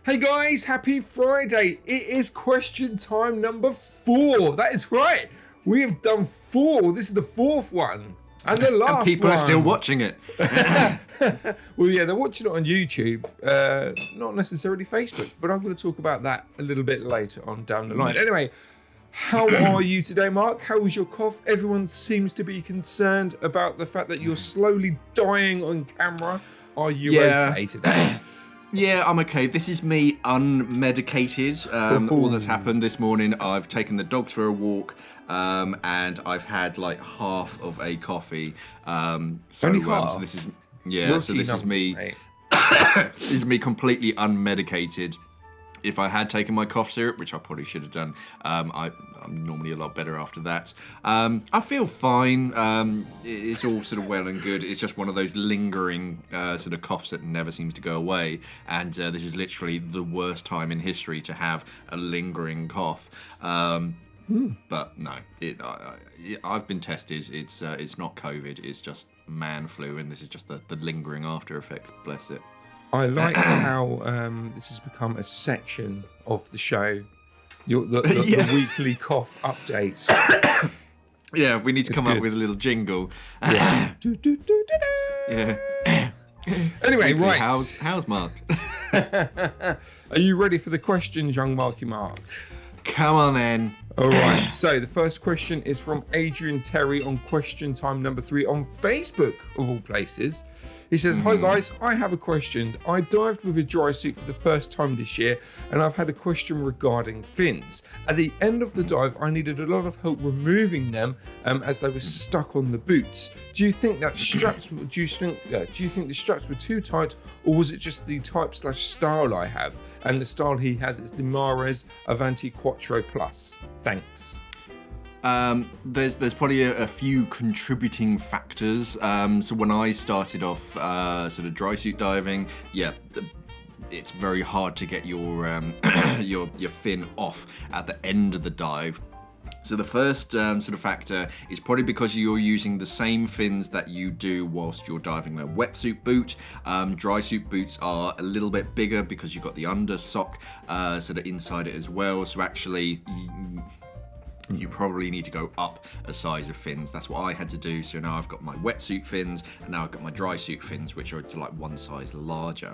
Hey guys, happy Friday. It is question time number 4. That is right. We have done 4. This is the 4th one. And the last and people one. are still watching it. Well, yeah, they're watching it on YouTube, not necessarily Facebook, but I'm going to talk about that a little bit later on down the line. Anyway, how are you today, Mark? How was your cough? Everyone seems to be concerned about the fact that you're slowly dying on camera. Are you okay today? Yeah, I'm okay. This is me unmedicated. All that's happened this morning, I've taken the dogs for a walk, and I've had like half of a coffee. Only half? So this is me. Mate. This is me completely unmedicated. If I had taken my cough syrup, which I probably should have done, I'm normally a lot better after that. I feel fine. It's all sort of well and good. It's just one of those lingering sort of coughs that never seems to go away. And this is literally the worst time in history to have a lingering cough. But no, I've been tested. It's not COVID. It's just man flu, and this is just the lingering after effects. Bless it. I like how this has become a section of the show. The weekly cough updates. Yeah, we need to come up with a little jingle. Yeah. Yeah. Anyway, Weekly, right. How's Mark? Are you ready for the questions, young Marky Mark? Come on then. All right. So the first question is from Adrian Terry on question time number 3 on Facebook, of all places. He says, Hi guys, I have a question. I dived with a dry suit for the first time this year, and I've had a question regarding fins. At the end of the dive, I needed a lot of help removing them as they were stuck on the boots. Do you think that straps? Do you think the straps were too tight, or was it just the type/style I have? And the style he has is the Mares Avanti Quattro Plus. Thanks. There's probably a few contributing factors. So when I started off sort of dry suit diving, it's very hard to get your your fin off at the end of the dive. So the first sort of factor is probably because you're using the same fins that you do whilst you're diving a wetsuit boot. Dry suit boots are a little bit bigger because you've got the under sock sort of inside it as well. So actually, you probably need to go up a size of fins. That's what I had to do. So now I've got my wetsuit fins, and now I've got my dry suit fins, which are to like one size larger.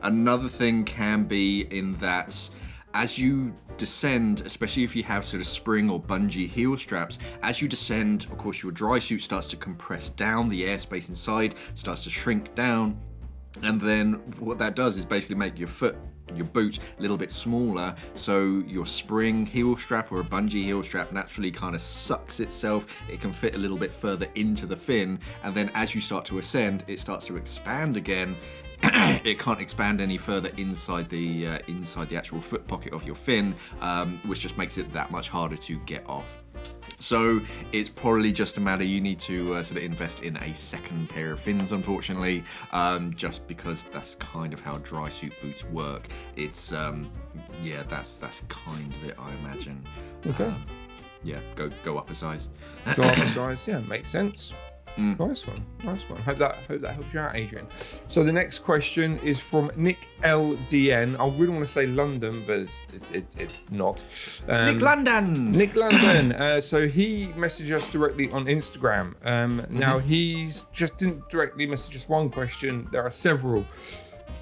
Another thing can be in that as you descend, especially if you have sort of spring or bungee heel straps, as you descend, of course, your dry suit starts to compress down, the airspace inside starts to shrink down, and then what that does is basically make your boot a little bit smaller, so your spring heel strap or a bungee heel strap naturally kind of sucks itself. It can fit a little bit further into the fin, and then as you start to ascend, it starts to expand again. It can't expand any further inside the actual foot pocket of your fin, which just makes it that much harder to get off. So it's probably just a matter you need to sort of invest in a second pair of fins, unfortunately, just because that's kind of how dry suit boots work. It's that's kind of it, I imagine. Okay. Go up a size. Go up a size, yeah, makes sense. Nice one. Hope that helps you out, Adrian. So the next question is from Nick LDN. I really want to say London, but it's not. Nick London. So he messaged us directly on Instagram. Now he's just didn't directly message us one question. There are several.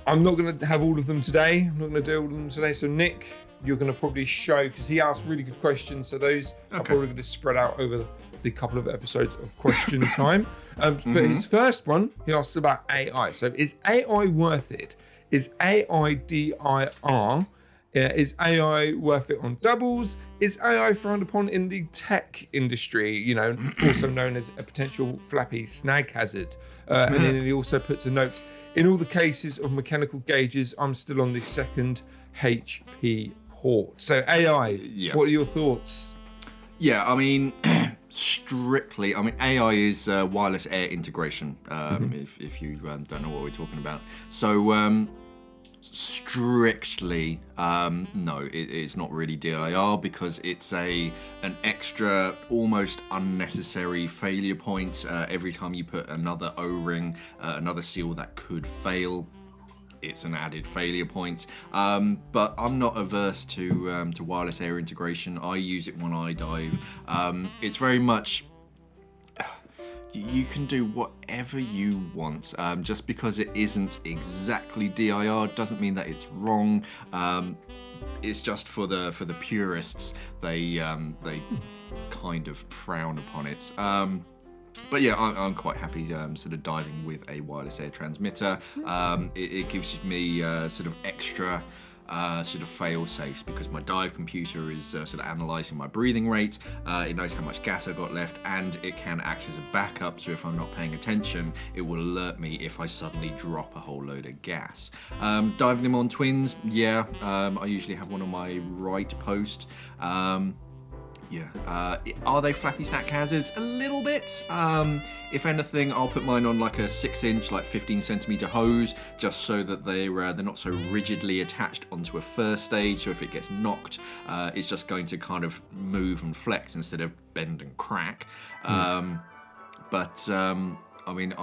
I'm not going to have all of them today. I'm not going to do all of them today. So Nick, you're going to probably show, because he asked really good questions. So those are probably going to spread out over the couple of episodes of question time. But his first one, he asked about AI. So is AI worth it? Is AI DIR? Is AI worth it on doubles? Is AI frowned upon in the tech industry? Also known as a potential flappy snag hazard. And then he also puts a note, in all the cases of mechanical gauges, I'm still on the second HP port. So AI, what are your thoughts? Yeah, I mean, strictly, AI is wireless air integration, if you don't know what we're talking about. So Strictly, no, it's not really DIR because it's an extra, almost unnecessary failure point every time you put another O-ring, another seal that could fail. It's an added failure point, but I'm not averse to wireless air integration. I use it when I dive. It's very much, you can do whatever you want. Just because it isn't exactly DIR doesn't mean that it's wrong. It's just for the purists. They kind of frown upon it. But yeah, I'm quite happy sort of diving with a wireless air transmitter. It gives me sort of extra sort of fail safes because my dive computer is sort of analysing my breathing rate. It knows how much gas I got left, and it can act as a backup. So if I'm not paying attention, it will alert me if I suddenly drop a whole load of gas. Diving them on twins, yeah. I usually have one on my right post. Yeah. Are they flappy stack hazards? A little bit. If anything, I'll put mine on like a 6-inch, like 15-centimeter hose, just so that they're not so rigidly attached onto a first stage. So if it gets knocked, it's just going to kind of move and flex instead of bend and crack. But I mean,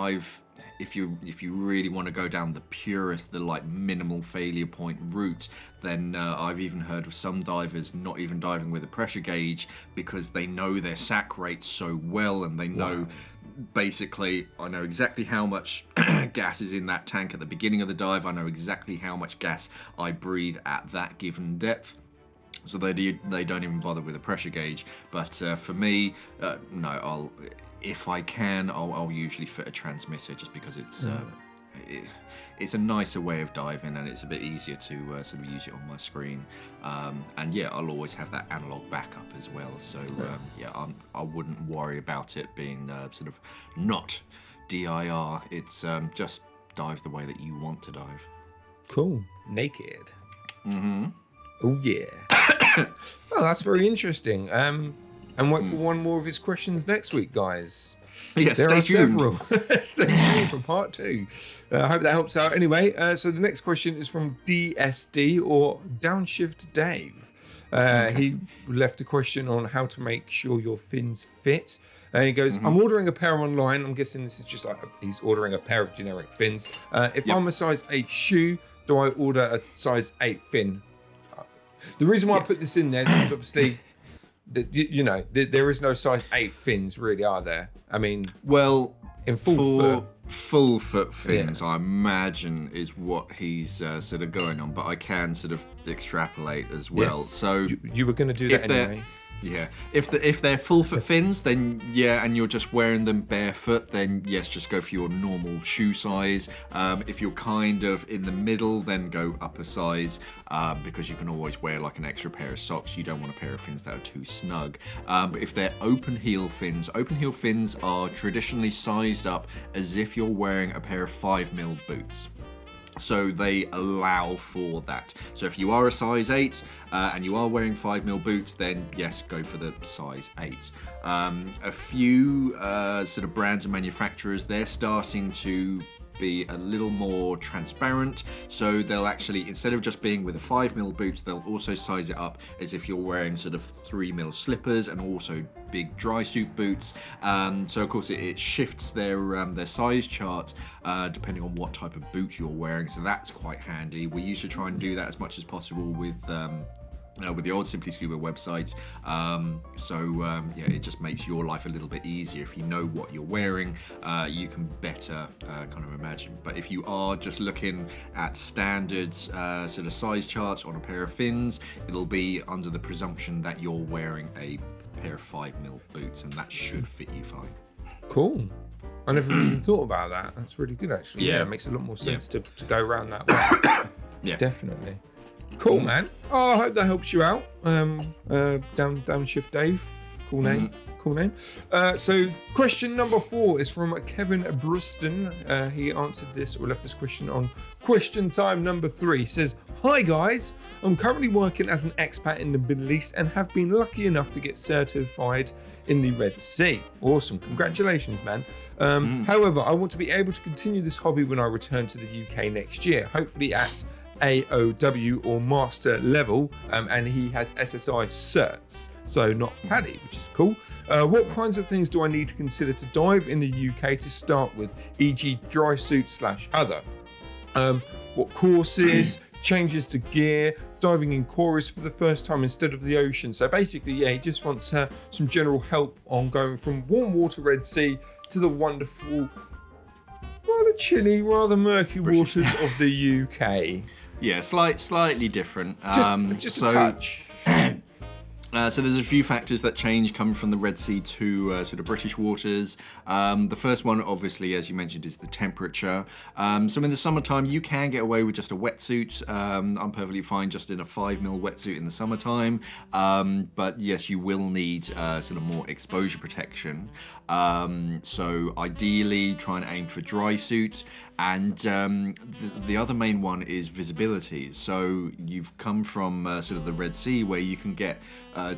if you really want to go down the purest, the like minimal failure point route, then I've even heard of some divers not even diving with a pressure gauge because they know their sac rates so well, and they know basically, I know exactly how much gas is in that tank at the beginning of the dive. I know exactly how much gas I breathe at that given depth. So they don't even bother with a pressure gauge. But for me, no, if I can, I'll usually fit a transmitter just because it's a nicer way of diving, and it's a bit easier to sort of use it on my screen. And yeah, I'll always have that analog backup as well. So yeah, I wouldn't worry about it being sort of not DIR. It's just dive the way that you want to dive. Cool. Naked. Mm-hmm. Oh yeah. Oh, that's very interesting. And wait for one more of his questions next week, guys. Yes, there stay are tuned. several. Stay tuned for part 2. I hope that helps out. Anyway, so the next question is from DSD, or Downshift Dave. He left a question on how to make sure your fins fit. He goes, I'm ordering a pair online. I'm guessing this is just like he's ordering a pair of generic fins. If I'm a size 8 shoe, do I order a size 8 fin? The reason why I put this in there is because obviously, there is no size 8 fins, really, are there? I mean, well, in full foot fins, I imagine, is what he's sort of going on, but I can sort of extrapolate as well. Yes. So you were going to do that anyway. Yeah, if they're full foot fins, then yeah, and you're just wearing them barefoot, then yes, just go for your normal shoe size. If you're kind of in the middle, then go up a size, because you can always wear like an extra pair of socks. You don't want a pair of fins that are too snug. But if they're open heel fins are traditionally sized up as if you're wearing a pair of 5mm boots. So they allow for that. So if you are a size 8 and you are wearing 5mm boots, then yes, go for the size 8. A few sort of brands and manufacturers, they're starting to be a little more transparent. So they'll actually, instead of just being with a 5mm boots, they'll also size it up as if you're wearing sort of 3mm slippers and also big dry suit boots. So of course it shifts their size chart depending on what type of boot you're wearing. So that's quite handy. We used to try and do that as much as possible with the old Simply Scuba website. Yeah, it just makes your life a little bit easier. If you know what you're wearing, you can better kind of imagine. But if you are just looking at standard sort of size charts on a pair of fins, it'll be under the presumption that you're wearing a pair of 5mm boots, and that should fit you fine. Cool. I never even thought about that. That's really good, actually. Yeah, it makes a lot more sense to go around that way. Yeah, definitely. Cool, man. Oh, I hope that helps you out. Downshift Dave. Cool name. Cool name. So question number 4 is from Kevin Bruston. He answered this, or left this question on question time number 3. He says, hi guys, I'm currently working as an expat in the Middle East and have been lucky enough to get certified in the Red Sea. Awesome. Congratulations, man. However, I want to be able to continue this hobby when I return to the UK next year, hopefully at AOW or master level, and he has SSI certs, so not PADI, which is cool. What kinds of things do I need to consider to dive in the UK to start with, e.g. dry suit / other? What courses, changes to gear, diving in quarries for the first time instead of the ocean. So basically, yeah, he just wants some general help on going from warm water Red Sea to the wonderful, rather chilly, rather murky waters of the UK. Yeah, slightly different. Just a touch. So there's a few factors that change coming from the Red Sea to sort of British waters. The first one, obviously, as you mentioned, is the temperature. So in the summertime, you can get away with just a wetsuit. I'm perfectly fine just in a 5mm wetsuit in the summertime. But yes, you will need sort of more exposure protection. So ideally, try and aim for dry suit. And the other main one is visibility. So you've come from sort of the Red Sea where you can get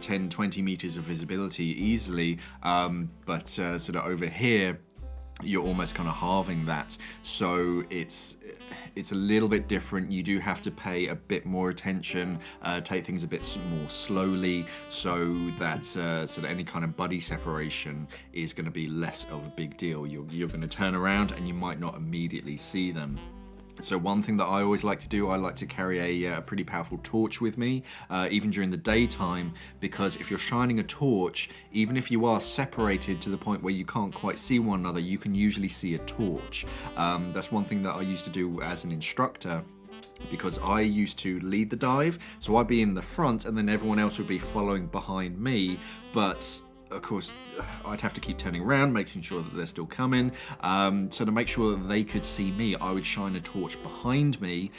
10, 20 meters of visibility easily, but sort of over here, you're almost kind of halving that. So it's a little bit different. You do have to pay a bit more attention, take things a bit more slowly, so that sort of any kind of buddy separation is going to be less of a big deal. You're going to turn around and you might not immediately see them. So one thing that I always like to do, I like to carry a pretty powerful torch with me, even during the daytime, because if you're shining a torch, even if you are separated to the point where you can't quite see one another, you can usually see a torch. That's one thing that I used to do as an instructor, because I used to lead the dive, so I'd be in the front and then everyone else would be following behind me, but of course, I'd have to keep turning around, making sure that they're still coming. So to make sure that they could see me, I would shine a torch behind me,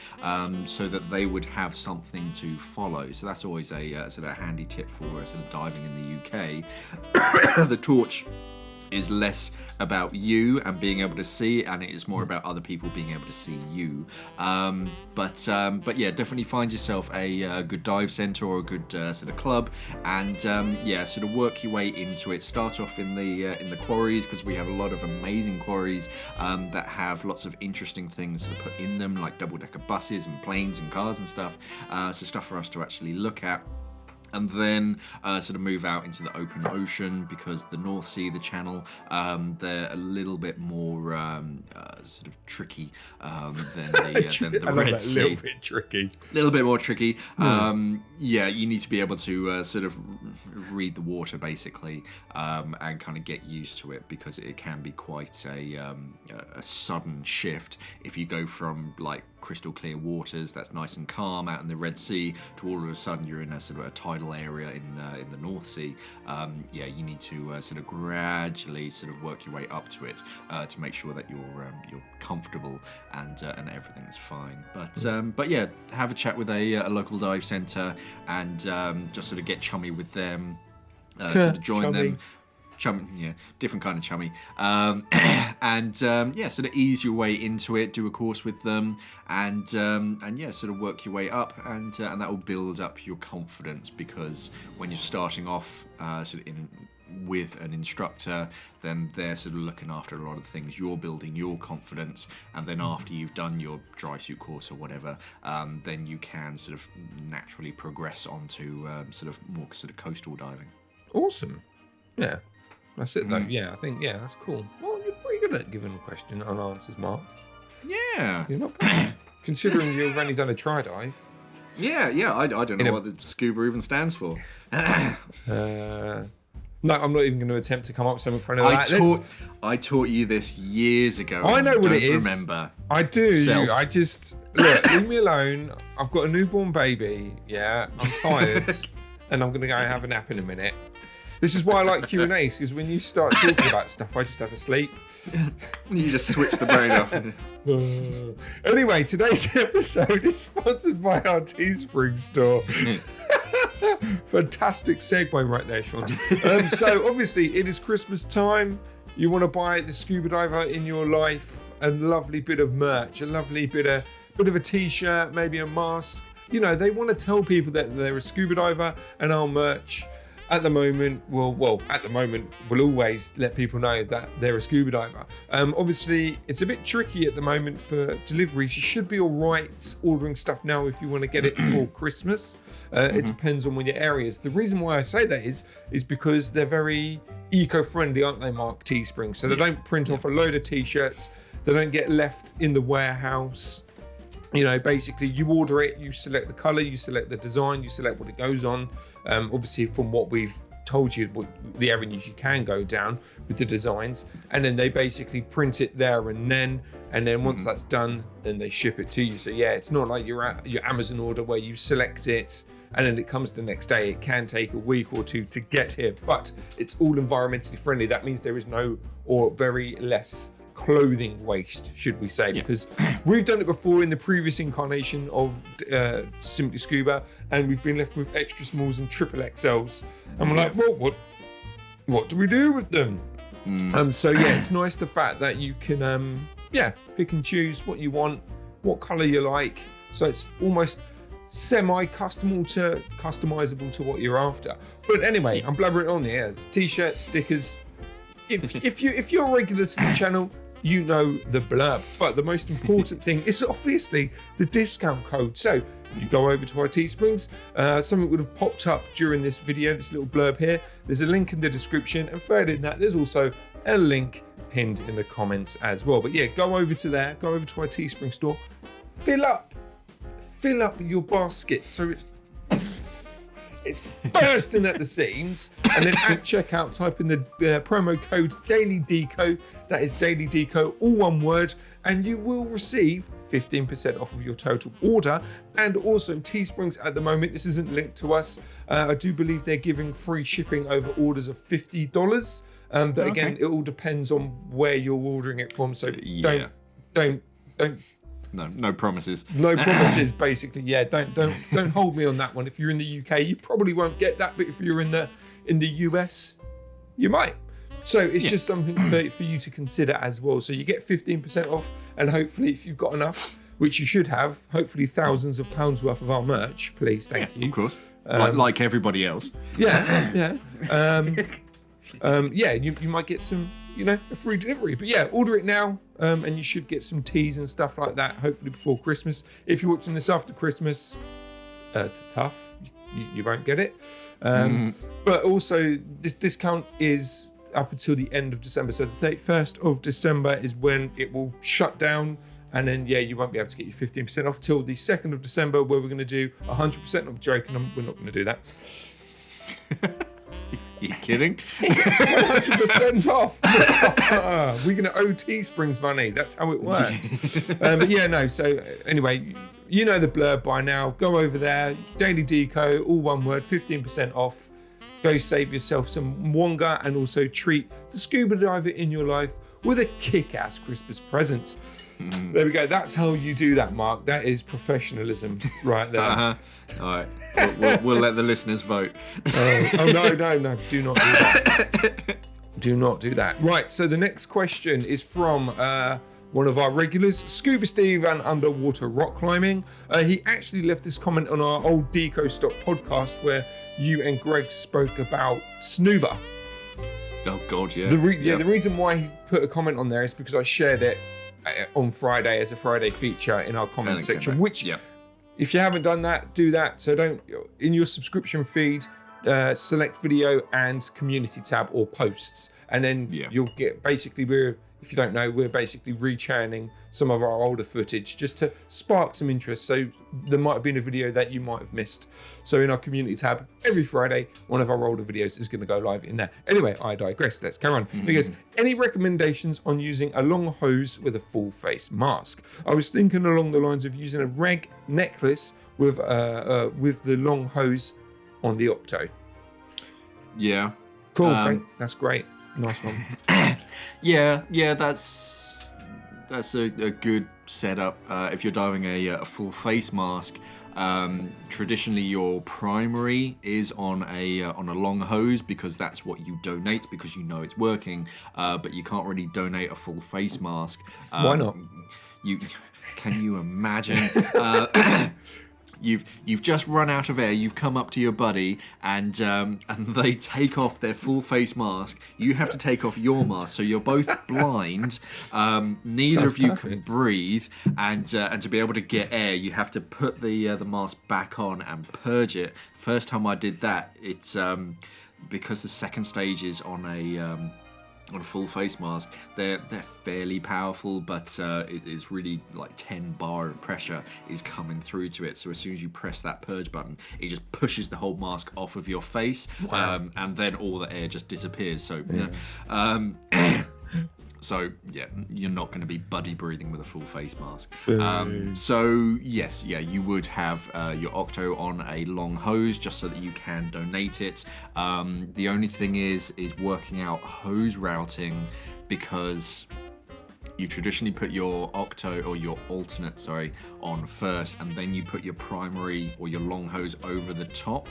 so that they would have something to follow. So that's always a sort of handy tip for sort of diving in the UK. The torch is less about you and being able to see, and it is more about other people being able to see you. But yeah, definitely find yourself a good dive centre or a good sort of club, and yeah, sort of work your way into it. Start off in the quarries, because we have a lot of amazing quarries that have lots of interesting things to put in them, like double-decker buses and planes and cars and stuff. So stuff for us to actually look at. And then sort of move out into the open ocean, because the North Sea, the Channel, they're a little bit more sort of tricky than the Red Sea. A little bit tricky. A little bit more tricky. Yeah, you need to be able to sort of read the water, basically, and kind of get used to it, because it can be quite a sudden shift if you go from like crystal clear waters that's nice and calm out in the Red Sea to all of a sudden you're in a sort of a tidal area in the North Sea. Yeah, you need to sort of gradually sort of work your way up to it to make sure that you're comfortable and everything's fine. But yeah, have a chat with a local dive centre and just sort of get chummy with them, sort of join them. Yeah, different kind of chummy, and yeah, sort of ease your way into it. Do a course with them, and yeah, sort of work your way up, and that will build up your confidence, because when you're starting off sort of with an instructor, then they're sort of looking after a lot of things. You're building your confidence, and then after you've done your dry suit course or whatever, then you can sort of naturally progress onto sort of more sort of coastal diving. Awesome. Yeah. That's it, though. Yeah, I think, yeah, that's cool. Well, you're pretty good at giving a question and answers, Mark. Yeah. You're not bad. Considering you've only done a tri dive. Yeah, I don't know what the scuba even stands for. No, I'm not even going to attempt to come up with something for another. I taught you this years ago. I know what it is. Remember? I do. I just look. Leave me alone. I've got a newborn baby. Yeah, I'm tired, and I'm going to go and have a nap in a minute. This is why I like Q&As, because when you start talking about stuff, I just have a sleep. You just switch the brain off. Anyway, today's episode is sponsored by our Teespring store. Fantastic segue right there, Sean. So obviously it is Christmas time. You want to buy the scuba diver in your life, a lovely bit of merch, a lovely bit of a t-shirt, maybe a mask. You know, they want to tell people that they're a scuba diver, and our merch at the moment, we'll always let people know that they're a scuba diver. Obviously, it's a bit tricky at the moment for deliveries. You should be all right ordering stuff now if you want to get it before Christmas. It depends on when your area is. The reason why I say that is because they're very eco-friendly, aren't they, Mark? Teespring. So they don't print off a load of t-shirts. They don't get left in the warehouse. You know, basically you order it, you select the color, you select the design, you select what it goes on. Obviously from what we've told you, what the avenues you can go down with the designs, and then they basically print it there and then once that's done, then they ship it to you. So yeah, it's not like your Amazon order where you select it and then it comes the next day. It can take a week or two to get here, but it's all environmentally friendly. That means there is no or very less clothing waste, should we say, because we've done it before in the previous incarnation of Simply Scuba, and we've been left with extra smalls and triple XLs, and we're like, well, what do we do with them? So yeah, it's nice the fact that you can pick and choose what you want, what color you like, so it's almost customizable to what you're after. But anyway, I'm blabbering on here. It's t-shirts, stickers. If you're regular to the channel, you know the blurb. But the most important thing is obviously the discount code. So you go over to our Teesprings. Something would have popped up during this video, this little blurb here. There's a link in the description, and further than that, there's also a link pinned in the comments as well. But yeah, go over to there, go over to our Teespring store, fill up your basket so it's bursting at the seams, and then at checkout type in the promo code DailyDeco. That is DailyDeco, all one word, and you will receive 15% off of your total order. And also Teesprings at the moment, this isn't linked to us, I do believe they're giving free shipping over orders of $50. But again, it all depends on where you're ordering it from, so don't No promises. No promises, basically. Yeah, don't hold me on that one. If you're in the UK, you probably won't get that, but if you're in the US, you might. So it's just something for you to consider as well. So you get 15% off, and hopefully, if you've got enough, which you should have, hopefully thousands of pounds worth of our merch. Please, thank you. Of course, like everybody else. Yeah. You might get some, a free delivery. But yeah, order it now, and you should get some teas and stuff like that, hopefully before Christmas. If you're watching this after Christmas, tough, you won't get it. But also, this discount is up until the end of December. So the 31st of December is when it will shut down. And then, you won't be able to get your 15% off till the 2nd of December, where we're going to do 100%. I'm joking, we're not going to do that. You kidding? 100% off. We're going to owe Teesprings money. That's how it works. So anyway, you know the blurb by now. Go over there, Daily Deco, all one word, 15% off. Go save yourself some wonga, and also treat the scuba diver in your life with a kick-ass Christmas present. There we go. That's how you do that, Mark. That is professionalism right there. All right. We'll let the listeners vote. No. Do not do that. Do not do that. Right. So the next question is from one of our regulars, Scuba Steve and Underwater Rock Climbing. He actually left this comment on our old Deco Stop podcast where you and Greg spoke about Snuba. Oh, God, yeah. The reason why he put a comment on there is because I shared it on Friday as a Friday feature in our comment section, which if you haven't done that, do that. So don't, in your subscription feed, select video and community tab or posts, and then you'll get, basically, if you don't know, we're basically rechurning some of our older footage just to spark some interest. So there might have been a video that you might have missed. So in our community tab, every Friday, one of our older videos is going to go live in there. Anyway, I digress. Let's carry on. Because any recommendations on using a long hose with a full face mask? I was thinking along the lines of using a reg necklace with the long hose on the Octo. Yeah. Cool, Frank. That's great. Nice one. Yeah, that's a good setup. If you're diving a full face mask, traditionally your primary is on a long hose, because that's what you donate, because you know it's working. But you can't really donate a full face mask. Why not? Can you imagine? you've just run out of air. You've come up to your buddy, and they take off their full face mask. You have to take off your mask, so you're both blind. Neither Sounds of you perfect. can breathe, and to be able to get air, you have to put the mask back on and purge it. First time I did that, it's because the second stage is on a full face mask. They're fairly powerful, but it is really like 10 bar of pressure is coming through to it. So as soon as you press that purge button, it just pushes the whole mask off of your face. Wow. And then all the air just disappears. So so yeah, you're not going to be buddy breathing with a full face mask. So yes, you would have your Octo on a long hose just so that you can donate it. The only thing is working out hose routing, because you traditionally put your Octo or your alternate, on first, and then you put your primary or your long hose over the top.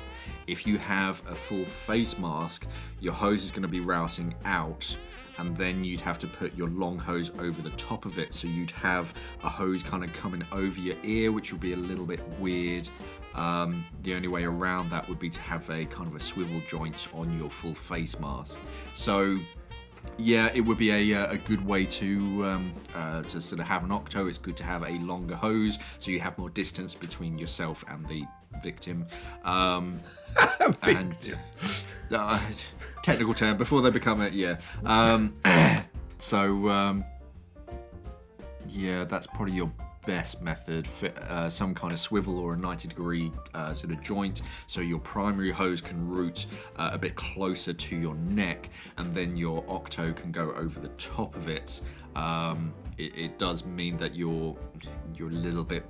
If you have a full face mask, your hose is going to be routing out, and then you'd have to put your long hose over the top of it. So you'd have a hose kind of coming over your ear, which would be a little bit weird. The only way around that would be to have a kind of a swivel joint on your full face mask. So yeah, it would be a good way to sort of have an Octo. It's good to have a longer hose, so you have more distance between yourself and the victim. Victim. And technical term before they become a that's probably your best method. Some kind of swivel or a 90-degree sort of joint, so your primary hose can route a bit closer to your neck, and then your Octo can go over the top of it. It does mean that you're a little bit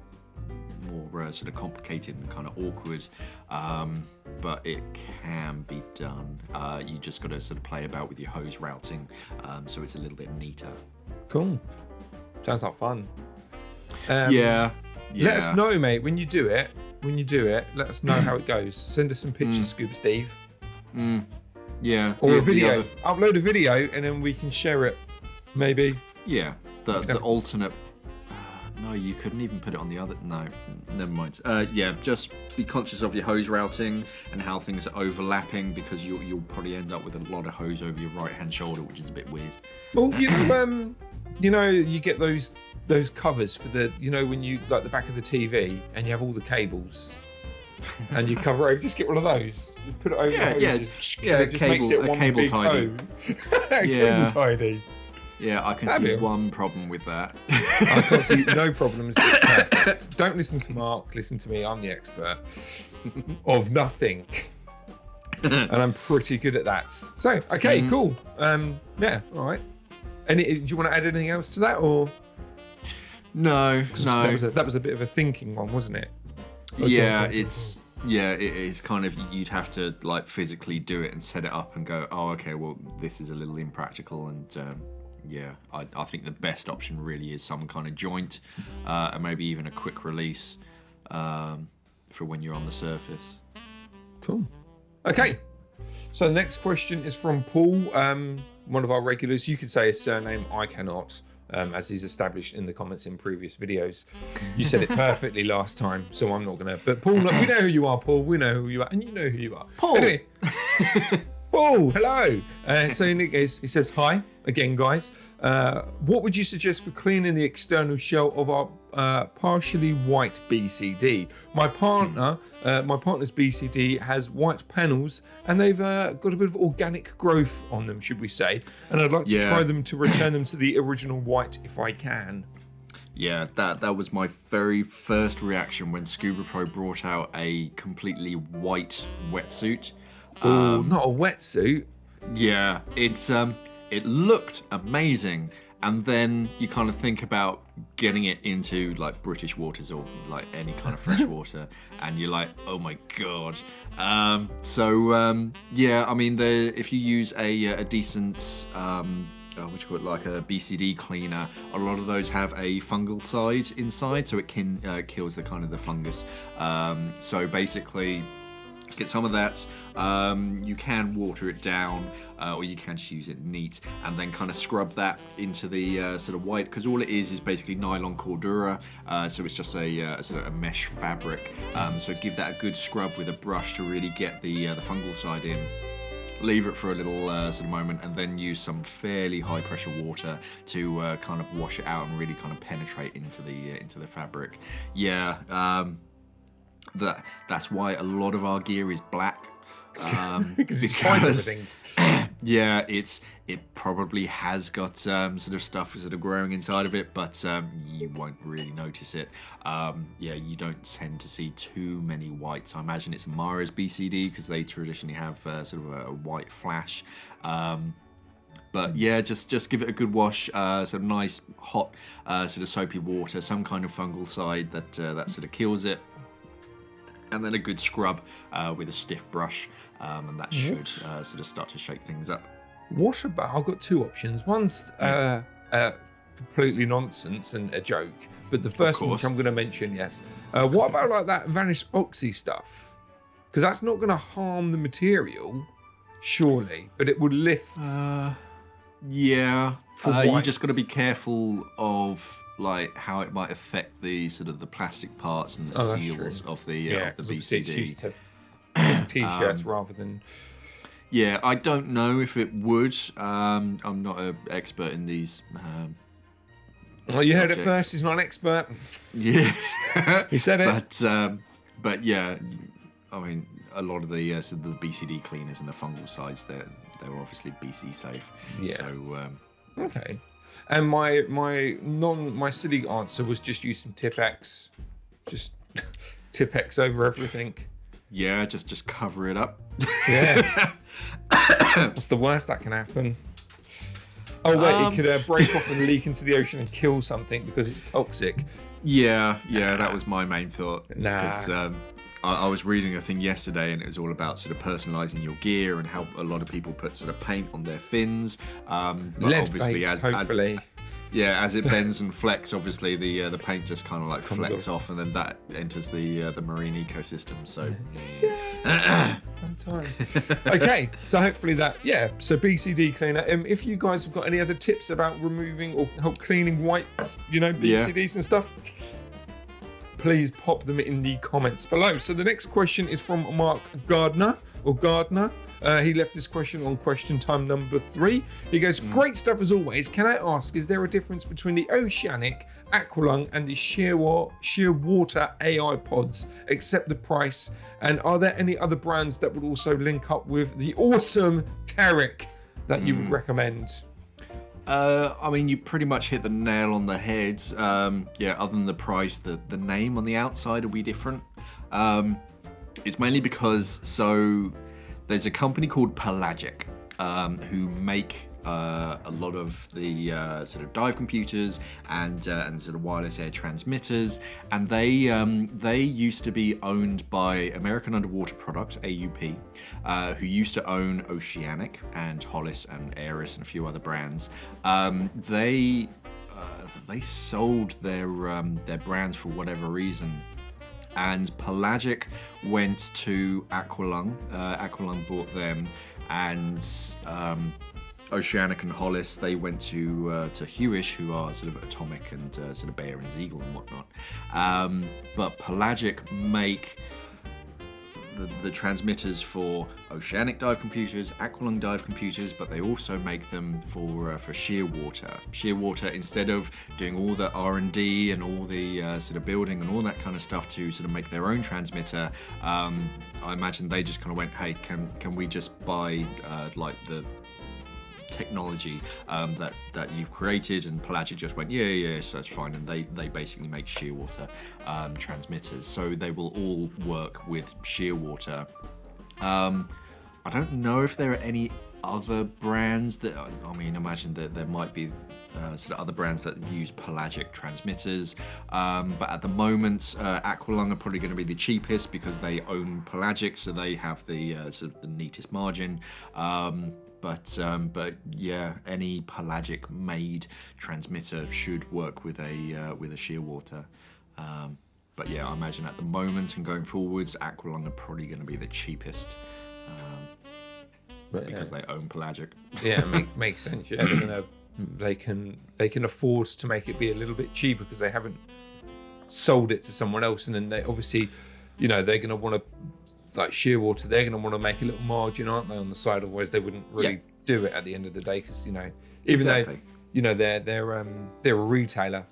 more sort of complicated and kind of awkward, but it can be done. You just got to sort of play about with your hose routing, so it's a little bit neater. Cool. Sounds like fun. Yeah. Let us know, mate, when you do it. Let us know how it goes. Send us some pictures, Scuba Steve. Yeah. Or Yeah, a video. Upload a video, and then we can share it. Maybe. Yeah. The alternate. No, you couldn't even put it on the other. No, never mind. Just be conscious of your hose routing and how things are overlapping, because you'll probably end up with a lot of hose over your right-hand shoulder, which is a bit weird. Well, you get those covers for the, when you like the back of the TV and you have all the cables and you cover over. Just get one of those. You put it over the hoses. It just makes it one cable big tidy. hose. Cable tidy. Yeah, I can see one problem with that. I can't see no problems. It's perfect. Don't listen to Mark. Listen to me. I'm the expert of nothing, and I'm pretty good at that. So, okay, cool. Yeah, all right. Do you want to add anything else to that, or no? That was a bit of a thinking one, wasn't it? It is kind of, you'd have to like physically do it and set it up and go, oh, okay, well, this is a little impractical, and I think the best option really is some kind of joint, and maybe even a quick release for when you're on the surface. Cool. Okay. So the next question is from Paul, one of our regulars. You could say his surname, I cannot, as he's established in the comments in previous videos. You said it perfectly last time, so I'm not going to. But Paul, we know who you are, Paul. We know who you are, and you know who you are. Paul. Anyway. Paul, hello. So he says, hi again, guys. What would you suggest for cleaning the external shell of our partially white BCD? My partner's BCD has white panels, and they've got a bit of organic growth on them, should we say? And I'd like to try them to return them to the original white if I can. Yeah, that was my very first reaction when Scuba Pro brought out a completely white wetsuit. Not a wetsuit. Yeah, it looked amazing, and then you kind of think about getting it into like British waters or like any kind of fresh water, and you're like, oh my god. I mean, if you use a decent like a BCD cleaner, a lot of those have a fungal side inside, so it can kills the kind of the fungus. So basically, Get some of that. You can water it down, or you can just use it neat, and then kind of scrub that into the sort of white, because all it is basically nylon cordura, so it's just a sort of a mesh fabric. So give that a good scrub with a brush to really get the fungal side in. Leave it for a little sort of moment, and then use some fairly high pressure water to kind of wash it out and really kind of penetrate into the fabric. Yeah. That's why a lot of our gear is black, because it's everything. Yeah, it probably has got sort of stuff sort of growing inside of it, but you won't really notice it. Yeah, you don't tend to see too many whites. I imagine it's Mara's BCD because they traditionally have sort of a white flash. But yeah, just give it a good wash, sort of nice hot sort of soapy water, some kind of fungal side that sort of kills it. And then a good scrub with a stiff brush, and that should sort of start to shake things up. What about, I've got two options. One's completely nonsense and a joke, but the first one, which I'm going to mention, yes. What about like that Vanish Oxy stuff? Because that's not going to harm the material, surely, but it would lift. Yeah, For you just got to whites. be careful of like how it might affect the sort of the plastic parts and the Oh, that's seals true. of the Yeah, of the 'cause obviously it's BCD. used to t-shirts rather than. Yeah, I don't know if it would. I'm not an expert in these. Well, you heard it subjects. first. He's not an expert. Yeah, He said it. but yeah, I mean, a lot of the sort of the BCD cleaners and the fungal sides, they're obviously BC safe. Yeah. So Okay. And my silly answer was just use some Tip-X. Just Tip-X over everything. yeah, just cover it up. Yeah. What's the worst that can happen? Oh wait, it could break off and leak into the ocean and kill something because it's toxic. Yeah, that was my main thought. Nah. Because I was reading a thing yesterday, and it was all about sort of personalising your gear and how a lot of people put sort of paint on their fins. But obviously, Lead-based, hopefully. as it bends and flecks, obviously the paint just kind of like Comes flecks off. off, and then that enters the marine ecosystem. So Fun times. Okay, so hopefully that, yeah. So BCD cleaner. If you guys have got any other tips about removing or help cleaning whites, BCDs and stuff, please pop them in the comments below. So the next question is from Mark Gardner. He left this question on question time number 3. He goes, great stuff as always. Can I ask, is there a difference between the Oceanic, Aqualung and the sheer water AI pods, except the price? And are there any other brands that would also link up with the awesome Terry that you would recommend? I mean, you pretty much hit the nail on the head. Other than the price, the name on the outside will be different. It's mainly because, there's a company called Pelagic who make a lot of the sort of dive computers and sort of wireless air transmitters, and they used to be owned by American Underwater Products (AUP), who used to own Oceanic and Hollis and Aeris and a few other brands. They sold their brands for whatever reason. And Pelagic went to Aqualung. Aqualung bought them, and Oceanic and Hollis, they went to Hewish, who are sort of Atomic and sort of Bear and Eagle and whatnot. But Pelagic make the transmitters for Oceanic dive computers, Aqualung dive computers, but they also make them for sheer water. Sheer water, instead of doing all the R&D and all the sort of building and all that kind of stuff to sort of make their own transmitter, I imagine they just kind of went, hey, can we just buy like the technology that you've created? And Pelagic just went, yeah, so that's fine. And they basically make sheer water transmitters, so they will all work with sheer water. I don't know if there are any other brands that, I mean, imagine that there might be sort of other brands that use Pelagic transmitters, but at the moment Aqualung are probably going to be the cheapest because they own Pelagic, so they have the sort of the neatest margin. But yeah, any Pelagic made transmitter should work with a sheer water. But yeah, I imagine at the moment and going forwards, aqualung are probably going to be the cheapest because they own pelagic. Yeah, makes sense. Yeah, they can afford to make it be a little bit cheaper because they haven't sold it to someone else, and then they obviously, you know, they're going to want to, like Shearwater, they're going to want to make a little margin, aren't they, on the side? Otherwise, they wouldn't really do it at the end of the day, because you know, even though you know they're a retailer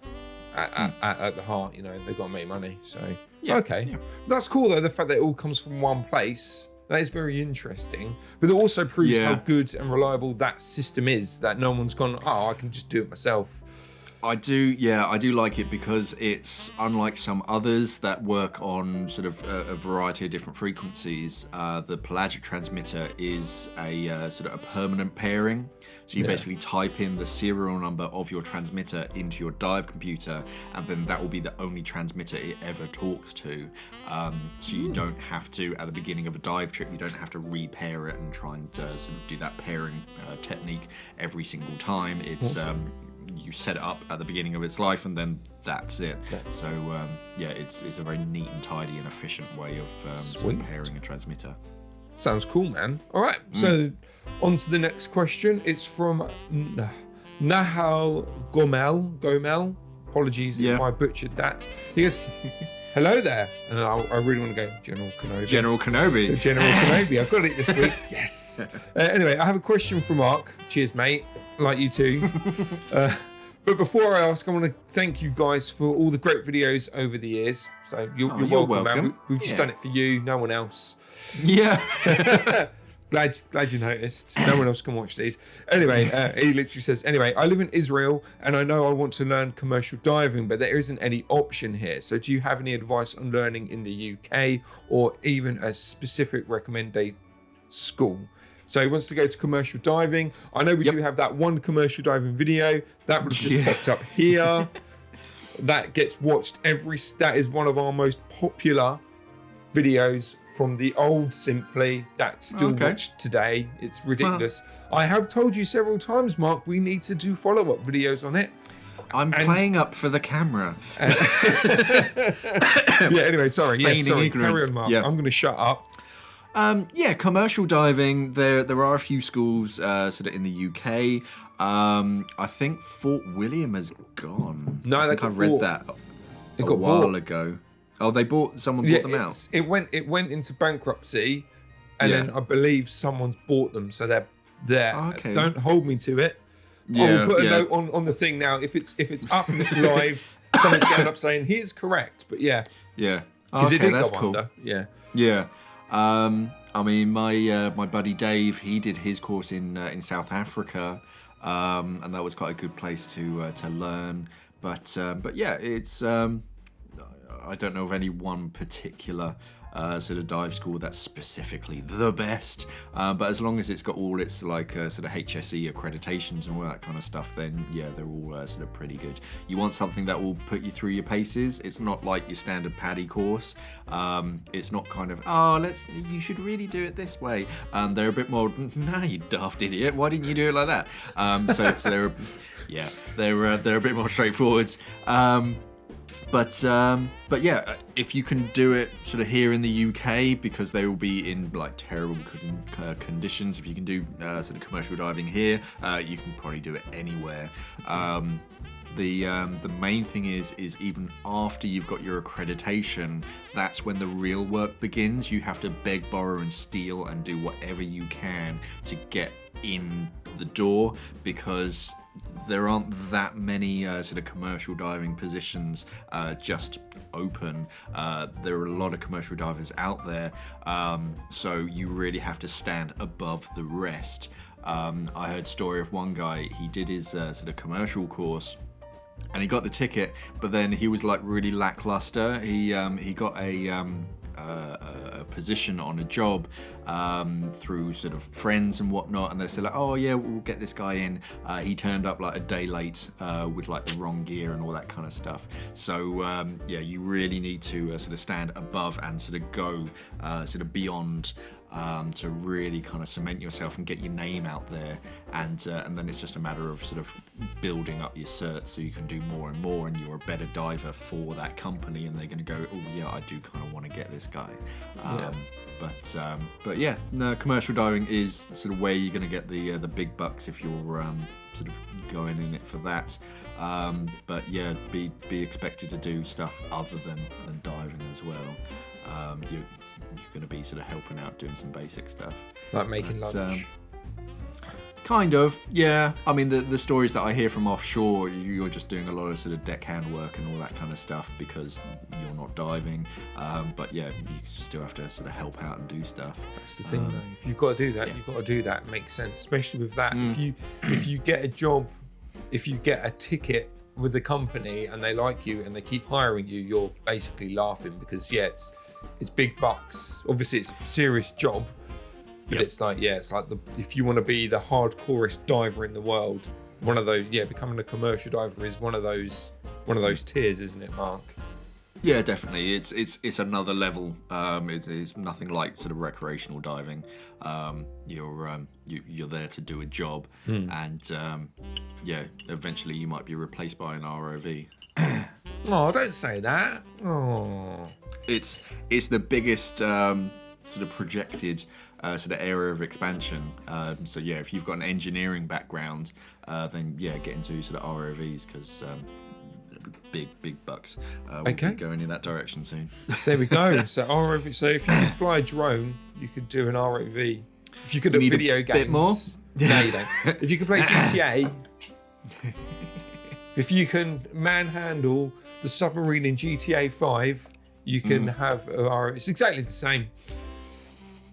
at the heart, you know, they've got to make money. So that's cool though. The fact that it all comes from one place. That is very interesting, but it also proves how good and reliable that system is, that no one's gone, oh, I can just do it myself. I do like it because it's unlike some others that work on sort of a variety of different frequencies. The pelagic transmitter is a sort of a permanent pairing. So you basically type in the serial number of your transmitter into your dive computer, and then that will be the only transmitter it ever talks to. So you don't have to, at the beginning of a dive trip, you don't have to repair it and try and sort of do that pairing technique every single time. It's you set it up at the beginning of its life, and then that's it. So it's a very neat and tidy and efficient way of sort of pairing a transmitter. Sounds cool, man. All right, so on to the next question. It's from Nahal Gomel. Apologies if I butchered that. He goes, hello there. And I really want to go, General Kenobi. General Kenobi. I got it this week. Yes. Anyway, I have a question for Mark. Cheers, mate. Like you too. But before I ask, I want to thank you guys for all the great videos over the years. So you're welcome, man. We've just done it for you, no one else. Yeah. Glad you noticed. No one else can watch these. Anyway, he literally says, anyway, I live in Israel and I know I want to learn commercial diving, but there isn't any option here. So do you have any advice on learning in the UK, or even a specific recommended school? So he wants to go to commercial diving. I know we do have that one commercial diving video that would have just popped up here. That gets watched that is one of our most popular videos from the old Simply that's still watched today. It's ridiculous. Wow. I have told you several times, Mark, we need to do follow-up videos on it. I'm playing up for the camera. Anyway, sorry. Carry on, Mark. I'm going to shut up. Commercial diving. There are a few schools sort of in the UK. I think Fort William has gone. No, I think I read that a while ago. Oh, someone bought them out. It went into bankruptcy, and then I believe someone's bought them, so they're there. Okay. Don't hold me to it. I'll put a note on the thing now. If it's up and it's live, someone's going up saying he's correct. But because it did go under. Yeah. I mean, my buddy Dave, he did his course in South Africa, and that was quite a good place to learn. But it's I don't know of any one particular sort of dive school that's specifically the best. But as long as it's got all its like sort of HSE accreditations and all that kind of stuff, then they're all sort of pretty good. You want something that will put you through your paces. It's not like your standard PADI course. It's not kind of, you should really do it this way. They're a bit more, nah, you daft idiot, why didn't you do it like that? So they're a bit more straightforward. But if you can do it sort of here in the UK, because they will be in like terrible conditions. If you can do sort of commercial diving here, you can probably do it anywhere. The main thing is even after you've got your accreditation, that's when the real work begins. You have to beg, borrow, and steal, and do whatever you can to get in the door, because there aren't that many sort of commercial diving positions just open. There are a lot of commercial divers out there, so you really have to stand above the rest. I heard a story of one guy, he did his sort of commercial course, and he got the ticket, but then he was like really lackluster. He got a position on a job through sort of friends and whatnot, and they said like, oh yeah, we'll get this guy in. He turned up like a day late with like the wrong gear and all that kind of stuff. So you really need to sort of stand above and sort of go sort of beyond to really kind of cement yourself and get your name out there, and then it's just a matter of sort of building up your certs so you can do more and more, and you're a better diver for that company, and they're going to go, oh yeah, I do kind of want to get this guy. But yeah, no, commercial diving is sort of where you're going to get the big bucks if you're sort of going in it for that. But yeah, be expected to do stuff other than diving as well. You're going to be sort of helping out, doing some basic stuff, like making lunch. Kind of, yeah. I mean, the stories that I hear from offshore, you're just doing a lot of sort of deckhand work and all that kind of stuff because you're not diving. But yeah, you still have to sort of help out and do stuff. That's the thing, though. If you've got to do that, you've got to do that. It makes sense, especially with that. If you get a job, if you get a ticket with the company and they like you and they keep hiring you, you're basically laughing because it's big bucks. Obviously, it's a serious job. But it's like, if you want to be the hardcorest diver in the world, one of those, becoming a commercial diver is one of those tiers, isn't it, Mark? Yeah, definitely. It's another level. It's nothing like sort of recreational diving. You're there to do a job, and eventually you might be replaced by an ROV. Oh, don't say that. Oh, it's the biggest sort of projected sort of area of expansion. So yeah, if you've got an engineering background, then yeah, get into sort of ROVs because big bucks. We'll be going in that direction soon. There we go. So ROV. So if you could fly a drone, you could do an ROV. If you could do video games, bit more. No, you don't. If you could play GTA, if you can manhandle the submarine in GTA 5, you can have it's exactly the same.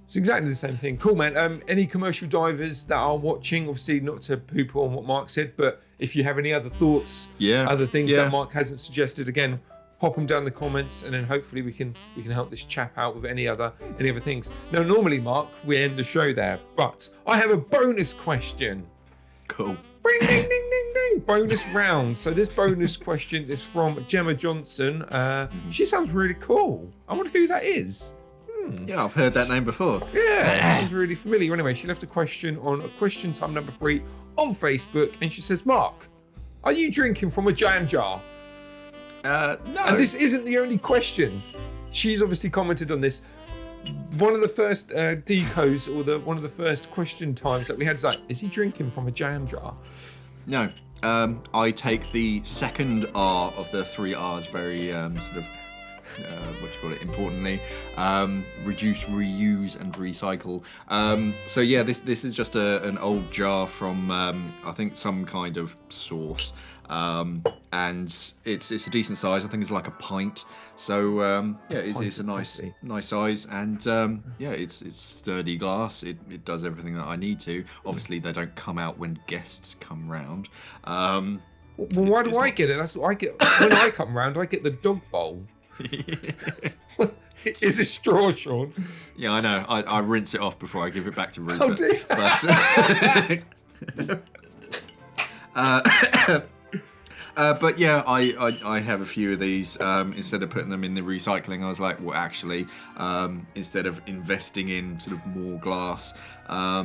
It's exactly the same thing. Cool, man. Any commercial divers that are watching, obviously not to poo-poo on what Mark said, but if you have any other thoughts, other things that Mark hasn't suggested, again, pop them down in the comments, and then hopefully we can help this chap out with any other things. Now, normally, Mark, we end the show there, but I have a bonus question. Cool. Ding, ding, ding, ding, ding. Bonus round. So this bonus question is from Gemma Johnson. She sounds really cool. I wonder who that is. Yeah, I've heard that name before. Yeah, sounds really familiar. Anyway, she left a question on question time number 3 on Facebook, and she says, Mark, are you drinking from a jam jar? No. And this isn't the only question. She's obviously commented on this. One of the first decos, or one of the first question times that we had is like, is he drinking from a jam jar? No. I take the second R of the 3 R's very sort of importantly, reduce, reuse, and recycle. So yeah, this is just an old jar from I think some kind of source, and it's a decent size. I think it's like a pint. So it's a nice size, and it's sturdy glass. It does everything that I need to. Obviously, they don't come out when guests come round. Well, why do I get it? That's what I get when I come round. I get the dog bowl. Is it straw, Sean? Yeah, I know. I rinse it off before I give it back to Rupert. Oh, dear. But yeah, I have a few of these. Instead of putting them in the recycling, I was like, well, actually, instead of investing in sort of more glass, I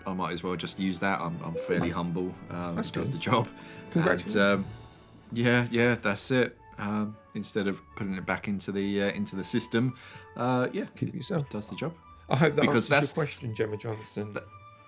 might as well just use that. I'm fairly humble. It does the job. Congratulations. And, yeah, that's it. Instead of putting it back into the system, keep it yourself. Does the job. I hope that answers your question, Gemma Johnson.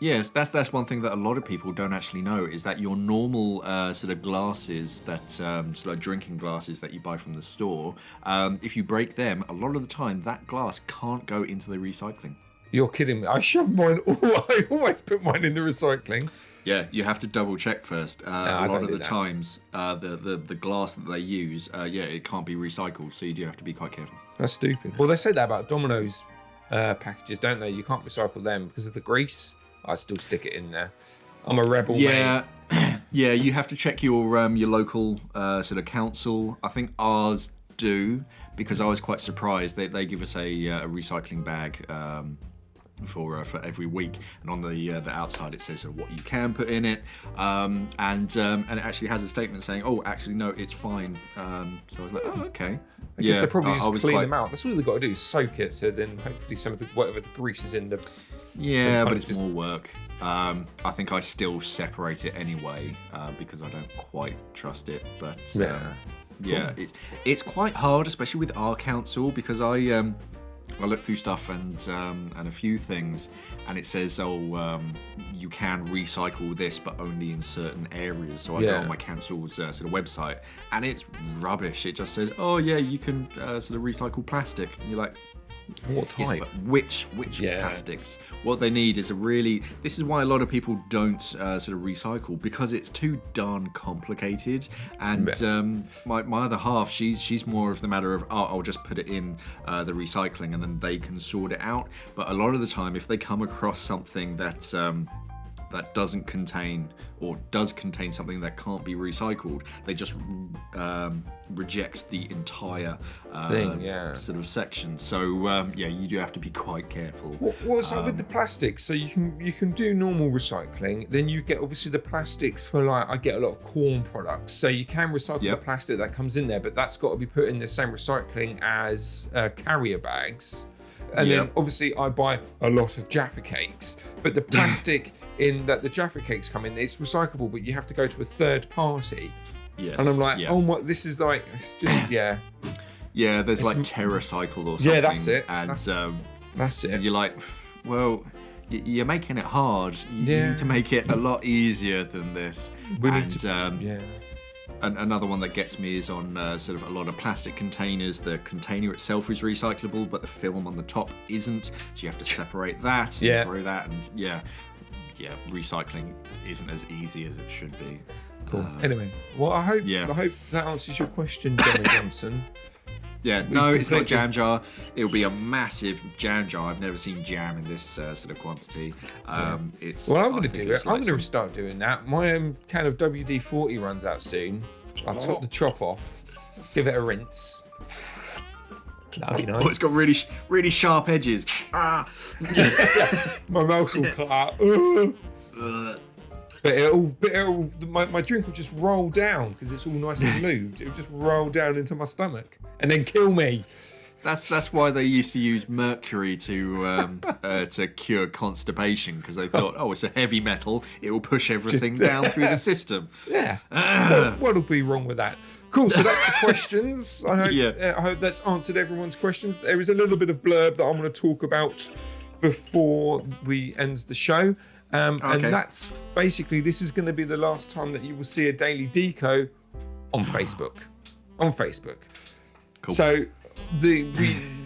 Yes, that's one thing that a lot of people don't actually know, is that your normal sort of glasses, that sort of drinking glasses that you buy from the store, if you break them, a lot of the time that glass can't go into the recycling. You're kidding me. I shove mine. I always put mine in the recycling. Yeah, you have to double check first. A lot of the times, the glass that they use, it can't be recycled, so you do have to be quite careful. That's stupid. Well, they say that about Domino's packages, don't they? You can't recycle them because of the grease. I still stick it in there. I'm a rebel, mate. Yeah, you have to check your local sort of council. I think ours do, because I was quite surprised. They give us a recycling bag for every week, and on the outside it says what you can put in it, and it actually has a statement saying, oh, actually no, it's fine. So I was like, oh, okay. I guess they probably just clean them out. That's all they've got to do is soak it, so then hopefully some of the whatever the grease is in the. Yeah, but it's more work. I think I still separate it anyway because I don't quite trust it. But yeah, it's quite hard, especially with our council, because I look through stuff and a few things, and it says, you can recycle this, but only in certain areas. So I go on my council's sort of website, and it's rubbish. It just says, oh yeah, you can sort of recycle plastic, and you're like, what type? Yes, but which plastics? What they need is this is why a lot of people don't sort of recycle, because it's too darn complicated. And my other half, she's more of the matter of, I'll just put it in the recycling and then they can sort it out. But a lot of the time, if they come across something that doesn't contain, or does contain something that can't be recycled, they just reject the entire thing, sort of section. So you do have to be quite careful. What's up with the plastics? So you can do normal recycling, then you get obviously the plastics for, like, I get a lot of corn products, so you can recycle the plastic that comes in there, but that's got to be put in the same recycling as carrier bags. And then obviously I buy a lot of Jaffa cakes, but the plastic in that the Jaffa cakes come in, it's recyclable, but you have to go to a third party. Yes. And I'm like, oh my, this is like, it's just, Yeah, there's like TerraCycle or something. Yeah, that's it. And that's it. And you're like, well, you're making it hard. You need to make it a lot easier than this. And another one that gets me is on sort of a lot of plastic containers. The container itself is recyclable, but the film on the top isn't. So you have to separate that and throw that. And recycling isn't as easy as it should be. Cool. Anyway, well, I hope that answers your question, Jammy Johnson. Yeah, no, it's not jam jar. It'll be a massive jam jar. I've never seen jam in this sort of quantity. It's. Well, I'm going to do it. I'm going to start doing that. My can of WD-40 runs out soon. I'll top the chop off, give it a rinse. That'd be nice. Oh, it's got really, really sharp edges. My mouth will cut out. But my drink will just roll down because it's all nice and lubed. It'll just roll down into my stomach and then kill me. That's why they used to use mercury to cure constipation, because they thought, it's a heavy metal, it will push everything down through the system. Yeah. What'll be wrong with that? Cool. So that's the questions. I hope that's answered everyone's questions. There is a little bit of blurb that I'm going to talk about before we end the show. And that's basically, this is going to be the last time that you will see a daily Deco on Facebook. Cool. So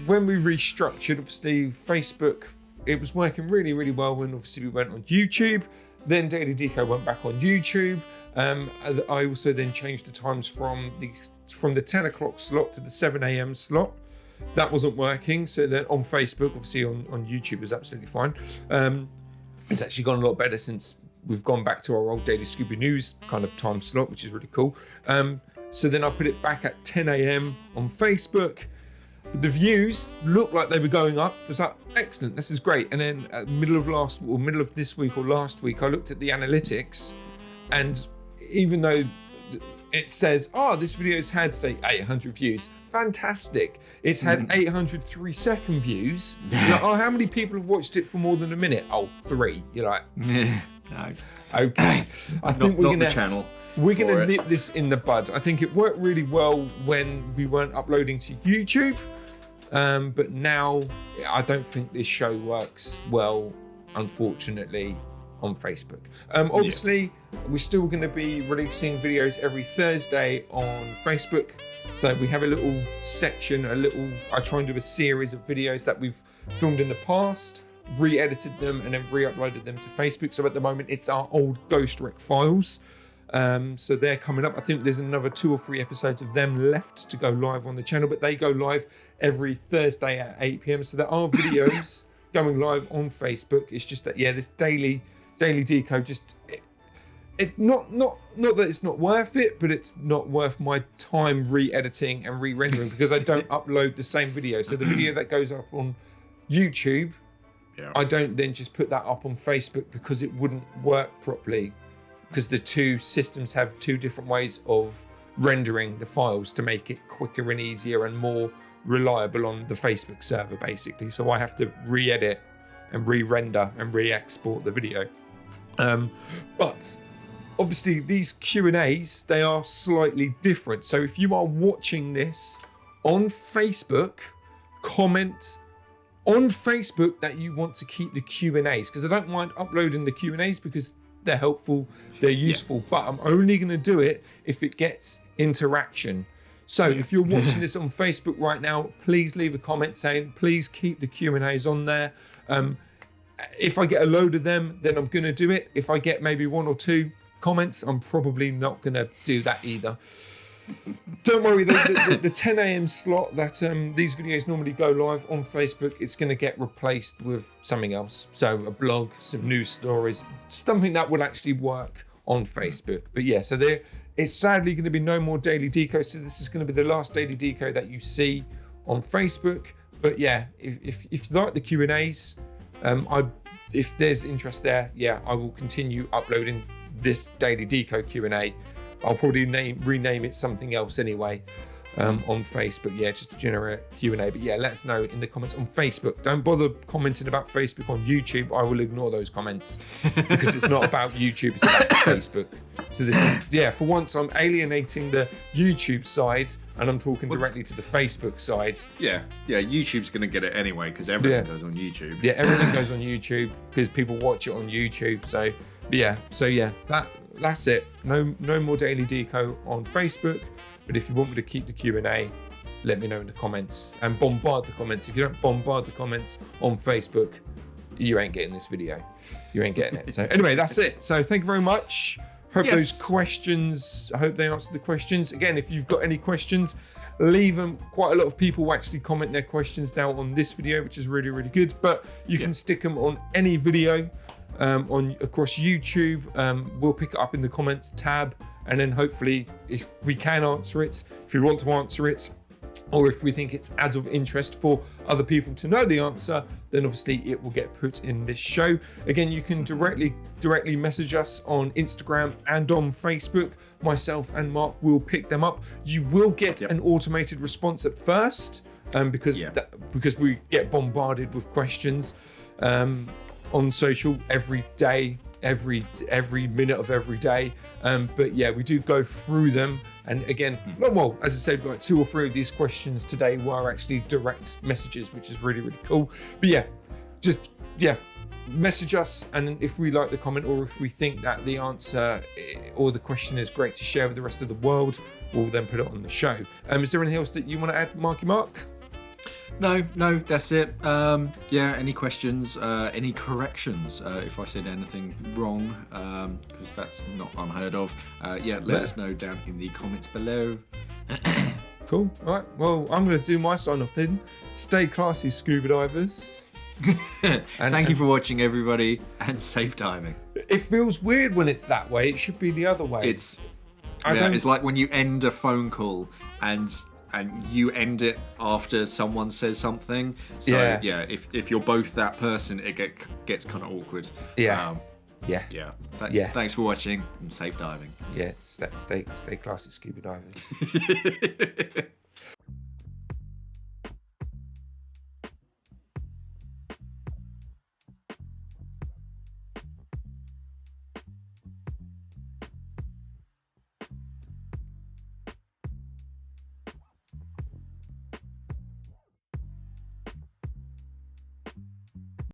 when we restructured, obviously Facebook, it was working really, really well when obviously we went on YouTube. Then Daily Deco went back on YouTube. I also then changed the times from the 10 o'clock slot to the 7 a.m. slot. That wasn't working. So then on Facebook, obviously on YouTube is absolutely fine. It's actually gone a lot better since we've gone back to our old Daily Scuba News kind of time slot, which is really cool. So then I put it back at 10 a.m. on Facebook. The views looked like they were going up. I was like, excellent, this is great. And then at middle of this week or last week, I looked at the analytics, and even though it says, this video's had, say, 800 views, fantastic. It's had 800 3-second views. You're like, how many people have watched it for more than a minute? 3. You're like, no. Okay. I think we're gonna nip this in the bud. I think it worked really well when we weren't uploading to YouTube, but now I don't think this show works well, unfortunately, on Facebook. Obviously, we're still going to be releasing videos every Thursday on Facebook. So we have a little section, I try and do a series of videos that we've filmed in the past, re-edited them, and then re-uploaded them to Facebook. So at the moment, it's our old Ghost Wreck files. So they're coming up. I think there's another 2 or 3 episodes of them left to go live on the channel, but they go live every Thursday at 8 p.m. So there are videos going live on Facebook. It's just that, this daily Deco, just not that it's not worth it, but it's not worth my time re-editing and re-rendering because I don't upload the same video. So the video that goes up on YouTube I don't then just put that up on Facebook because it wouldn't work properly, because the two systems have two different ways of rendering the files to make it quicker and easier and more reliable on the Facebook server, basically. So I have to re-edit and re-render and re-export the video. But obviously these Q&As, they are slightly different. So if you are watching this on Facebook, comment on Facebook that you want to keep the Q&As, because I don't mind uploading the Q&As because they're helpful, they're useful, but I'm only going to do it if it gets interaction. So if you're watching this on Facebook right now, please leave a comment saying, please keep the Q&As on there. If I get a load of them, then I'm going to do it. If I get maybe 1 or 2 comments, I'm probably not going to do that either. Don't worry, the 10 a.m. slot that these videos normally go live on Facebook, it's going to get replaced with something else. So a blog, some news stories, something that will actually work on Facebook. But yeah, so it's sadly going to be no more daily deco. So this is going to be the last daily deco that you see on Facebook. But yeah, if you like the Q&As, if there's interest there, yeah, I will continue uploading this daily deco Q&A. I'll probably rename it something else anyway on Facebook. Yeah, just to generate Q&A. But yeah, let us know in the comments on Facebook. Don't bother commenting about Facebook on YouTube. I will ignore those comments because it's not about YouTube, it's about Facebook. So this is, yeah, for once I'm alienating the YouTube side and I'm talking directly to the Facebook side. Yeah, YouTube's going to get it anyway because everything goes on YouTube. Yeah, everything goes on YouTube because people watch it on YouTube. So yeah, that's it. No more daily deco on Facebook. But if you want me to keep the Q&A, let me know in the comments and bombard the comments. If you don't bombard the comments on Facebook, you ain't getting this video. You ain't getting it. So anyway, that's it. So thank you very much. Hope those questions, I hope they answered the questions. Again, if you've got any questions, leave them. Quite a lot of people actually comment their questions now on this video, which is really, really good. But you can stick them on any video across YouTube. We'll pick it up in the comments tab, and then hopefully if we can answer it, if we want to answer it, or if we think it's as of interest for other people to know the answer, then obviously it will get put in this show. Again, you can directly message us on Instagram and on Facebook. Myself and Mark will pick them up. You will get an automated response at first because we get bombarded with questions on social every day, every minute of every day. But yeah, we do go through them. And again, well, as I said, like 2 or 3 of these questions today were actually direct messages, which is really, really cool. But yeah, just message us, and if we like the comment or if we think that the answer or the question is great to share with the rest of the world, we'll then put it on the show. Is there anything else that you want to add, Marky Mark? No, that's it. Any questions, any corrections if I said anything wrong, because that's not unheard of. Let us know down in the comments below. Cool. All right. Well, I'm going to do my sign off then. Stay classy, scuba divers. Thank you for watching, everybody, and safe diving. It feels weird when it's that way. It should be the other way. It's like when you end a phone call and you end it after someone says something. So if you're both that person, it gets kind of awkward. Thanks for watching and safe diving. Yeah, stay classy, scuba divers.